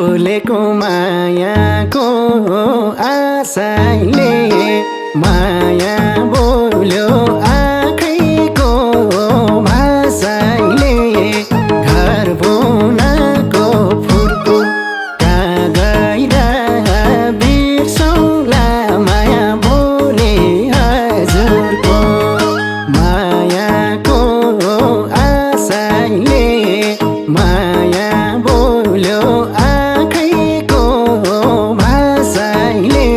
बोलेको मायाको आशाले माया बोल्यो आँखैको भाषाले घर बुनाको फुर्को कहाँ गइरा बिर्सौला माया बोले हजुरको मायाको आशाले माया बोल्यो आँखैको भाषाले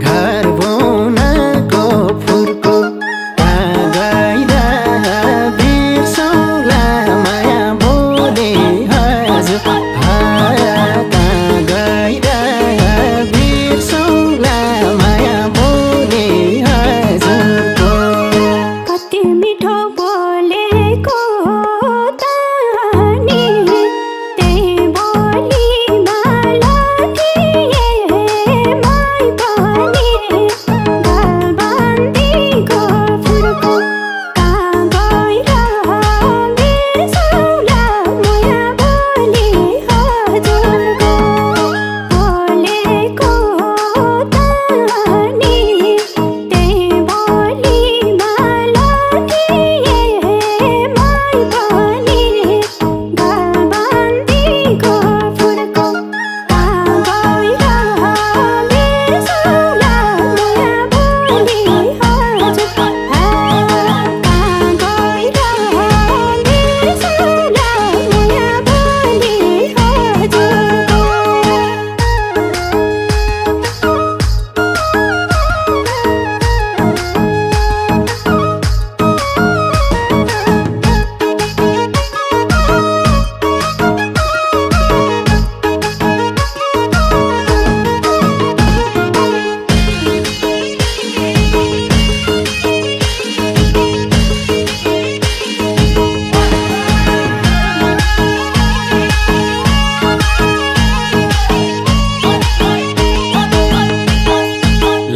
घर बुनाको फुर्को कहाँ गइरा बिर्सौला माया बोले हजुर कहाँ गइरा बिर्सौला माया बोले हजुरको कति मिठो बोलेको तानी त्यही बोलीमा लगिए मै पनि गलबन्दीको फुर्को कहाँ गएर बिर्सौला माया बोली हजुरको बोलेको तानी त्यही बोलीमा लगिए मै पनि गलबन्दीको फुर्को कहाँ गएर बिर्सौला माया बोली हजुर कहाँ गएर बिर्सौला माया बोली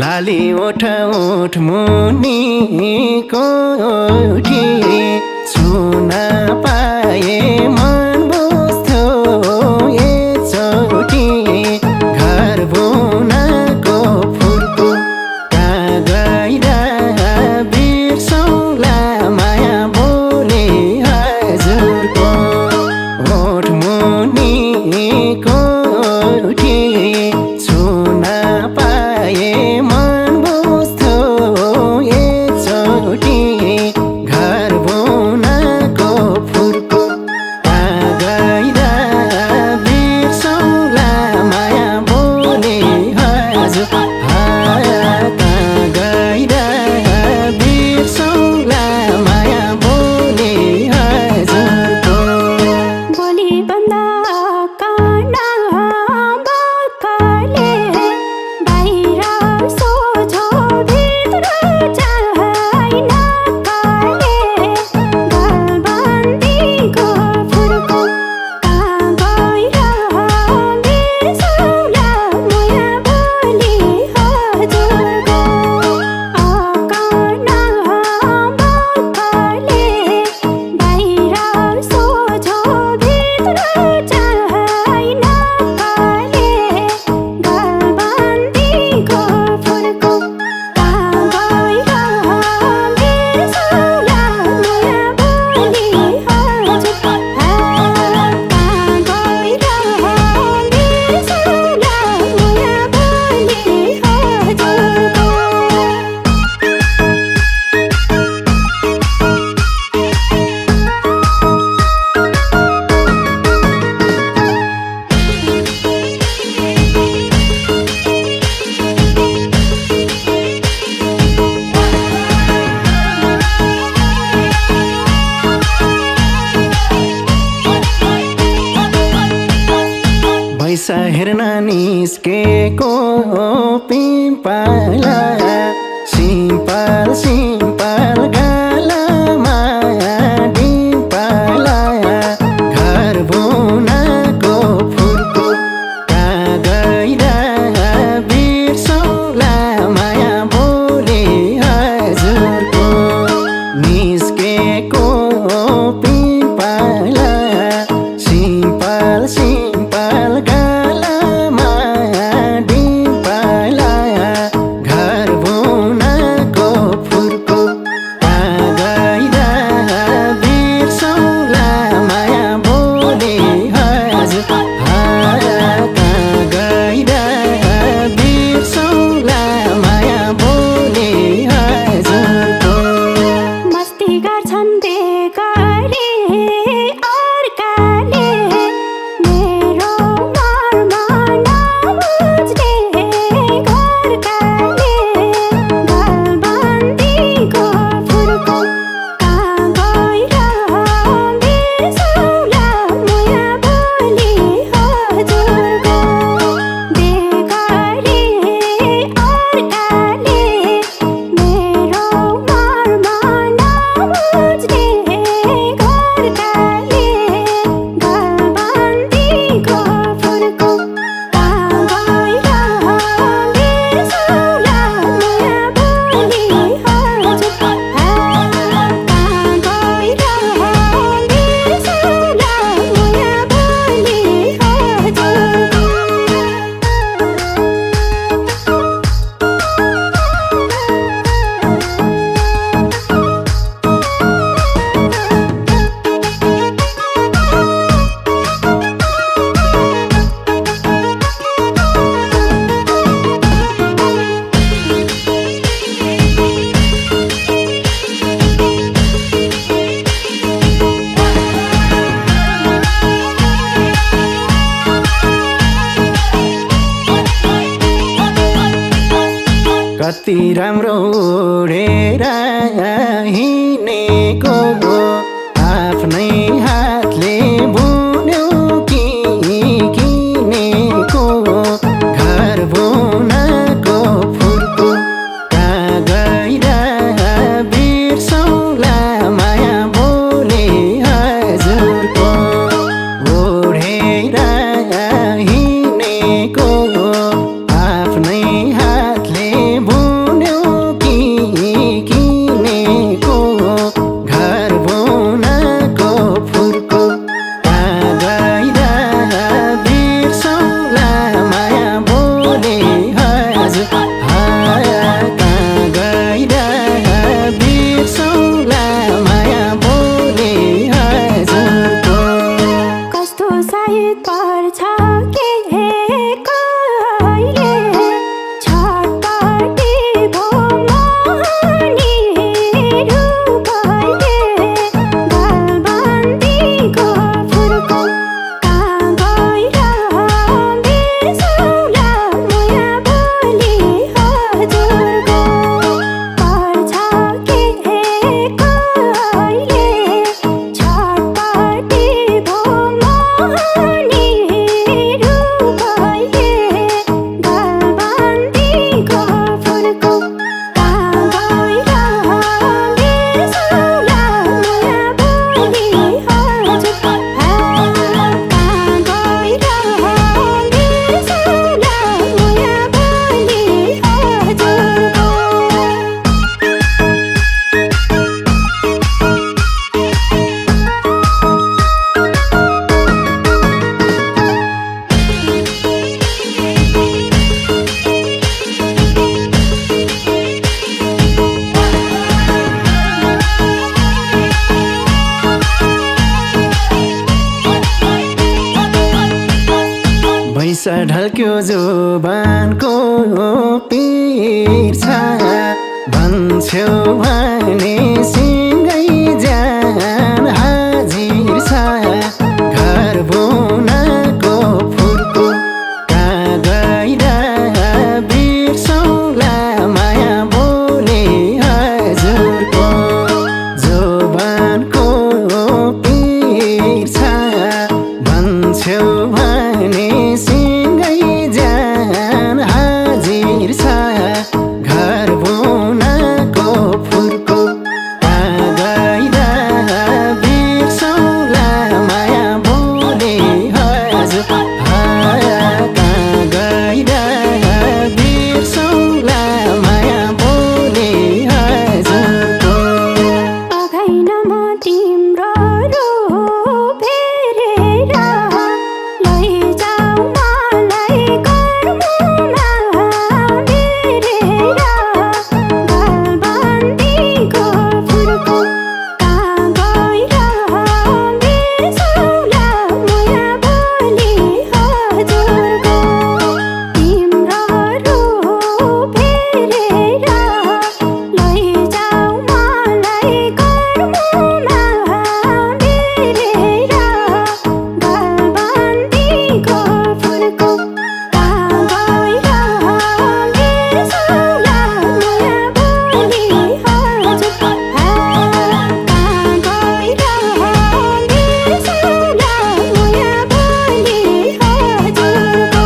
लाली ओठ ओठ मुनिको ओठी छुन पाए मन बुझ्थ्यो एकचोटि घर बुनाको फुर्को कहाँ गइरा बिर्सौला माया बोले हजुरको ओठ मुनिको ओठी छुन पाए मन बुझ्थ्यो एकचोटि घर बुनाको फुर्को कहाँ गइरा बिर्सौला माया बोले हजुर कहाँ गइरा बिर्सौला माया बोले हजुरको बोलीभन्दा कान बक्खले बाहिर सोझो भित्र चाहिँ नक्कले गलबन्दीको फुर्को कहाँ गएर बिर्सौला माया बोली हजुरको कान बक्खले बाहिर सोझो भित्र चाहिँ नक्कले गलबन्दीको फुर्को कहाँ गएर बिर्सौला माया बोली हजुर कहाँ गएर बिर्सौला माया बोली हजुरको पैसा हेर्न निस्केको पिम्पला सिम्पल सिम्पल गालामा डिम्पला घर बुनाको फुर्को कहाँ गइरा बिर्सौला माया बोले हजुरको निस्केको पिम्पला सिम्पल सिम्पल गालामा कति राम्रो उडेर हिँडेको आफ्नै हातले बुन्यो कि किनेको घर बुनको फुलको कहाँ गएर बिर्सौँला माया बोले हजुरको ओढेर हिँडेको आफ्नै हातले बुन्यो कि किनेको घर बुनको फुलको कहाँ गएर बिर्सौँला माया बोले हजुर कहाँ गएर बिर्सौँला माया बोले हजुरको कस्तो सायद पर्छ के कहिले छटपटी भो मोहनीहरू कहिले गलबन्दीको फुलको कहाँ गएर बिर्सौँला माया बोली हजुरको पर्छ के कहिले छटपटी भो मोहनीहरू कहिले गलबन्दीको फुलको कहाँ गएर बिर्सौँला माया बोली हजुर कहाँ गएर बिर्सौँला माया बोली हजुरको भैँसा ढल्क्यो जुबानको पिर छ भन्छौ भने सिँगै ज्यान हाजिर छ घर बुनको फुलको कहाँ गएर बिर्सौँला माया बोले हजुरको जुबानको पिर छ भन्छौ भने सिँगै ज्यान हाजिर छ घर बुनको फुलको कहाँ गएर बिर्सौँला माया बोले हजुर कहाँ गएर बिर्सौँला माया बोले हजुरको अघाइन म तिम्रो रूप हेरेर लैजाऊ मलाई कर्ममा बेरेर गलबन्दीको फुलको कहाँ गएर बिर्सौँला माया बोली हजुरको तिम्रो रूप हेरेर लैजाऊ मलाई कर्ममा बेरेर गलबन्दीको फुलको कहाँ गएर बिर्सौँला माया बोली हजुर कहाँ गएर बिर्सौँला माया बोली हजुरको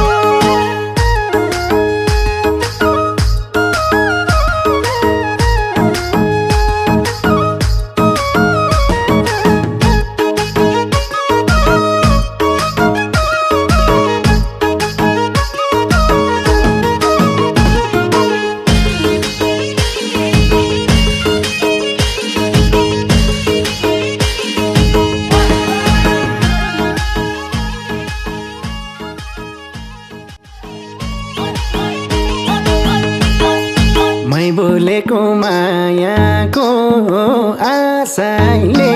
मै बोलेको मायाको आशाले